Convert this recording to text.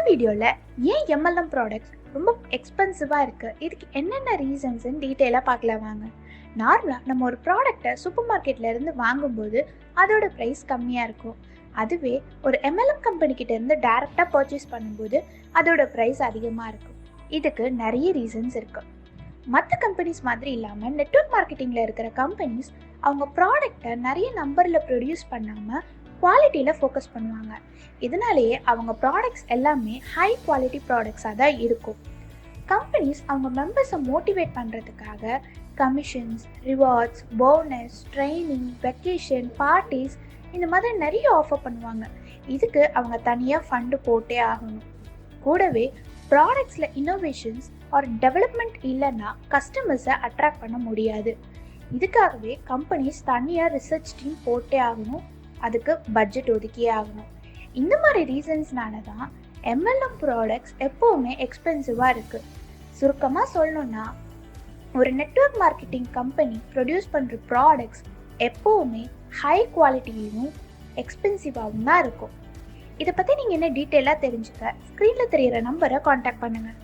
வீடியோவில் ஏன் MLM products ரொம்ப எக்ஸ்பென்சிவாக இருக்குது, இதுக்கு என்னென்ன ரீசன்ஸ்ன்னு டீட்டெயிலாக பார்க்கலாம் வாங்க. நார்மலாக நம்ம ஒரு ப்ராடக்டை சூப்பர் மார்க்கெட்லேருந்து வாங்கும்போது அதோட ப்ரைஸ் கம்மியாக இருக்கும். அதுவே ஒரு எம்எல்எம் கம்பெனிக்கிட்டேருந்து டேரெக்டாக பர்ச்சேஸ் பண்ணும்போது அதோட ப்ரைஸ் அதிகமாக இருக்கும். இதுக்கு நிறைய ரீசன்ஸ் இருக்குது. மற்ற கம்பெனிஸ் மாதிரி இல்லாமல் நெட்வொர்க் மார்க்கெட்டிங்கில் இருக்கிற கம்பெனிஸ் அவங்க ப்ராடக்டை நிறைய நம்பரில் ப்ரொடியூஸ் பண்ணாமல் குவாலிட்டியில் ஃபோக்கஸ் பண்ணுவாங்க. இதனாலேயே அவங்க ப்ராடக்ட்ஸ் எல்லாமே ஹை குவாலிட்டி ப்ராடக்ட்ஸாக தான் இருக்கும். கம்பெனிஸ் அவங்க மெம்பர்ஸை மோட்டிவேட் பண்ணுறதுக்காக commissions, rewards, bonus, training, vacation, parties இந்த மாதிரி நிறைய ஆஃபர் பண்ணுவாங்க. இதுக்கு அவங்க தனியாக ஃபண்டு போட்டே ஆகணும். கூடவே ப்ராடக்ட்ஸில் இன்னோவேஷன்ஸ் ஒரு டெவலப்மெண்ட் இல்லைன்னா கஸ்டமர்ஸை அட்ராக்ட் பண்ண முடியாது. இதுக்காகவே கம்பெனிஸ் தனியாக ரிசர்ச் டீம் போட்டே ஆகணும், அதுக்கு பட்ஜெட் ஒதுக்கியே ஆகணும். இந்த மாதிரி ரீசன்ஸ்னால தான் எம்எல்எம் ப்ராடக்ட்ஸ் எப்போவுமே எக்ஸ்பென்சிவாக இருக்குது. சுருக்கமாக சொல்லணுன்னா, ஒரு நெட்வொர்க் மார்க்கெட்டிங் கம்பெனி ப்ரொடியூஸ் பண்ணுற ப்ராடக்ட்ஸ் எப்போவுமே ஹை குவாலிட்டியிலும் எக்ஸ்பென்சிவாகவும் தான் இருக்கும். இதை பற்றி நீங்கள் என்ன டீட்டெயிலாக தெரிஞ்சுக்க ஸ்க்ரீனில் தெரிகிற நம்பரை காண்டாக்ட் பண்ணுங்கள்.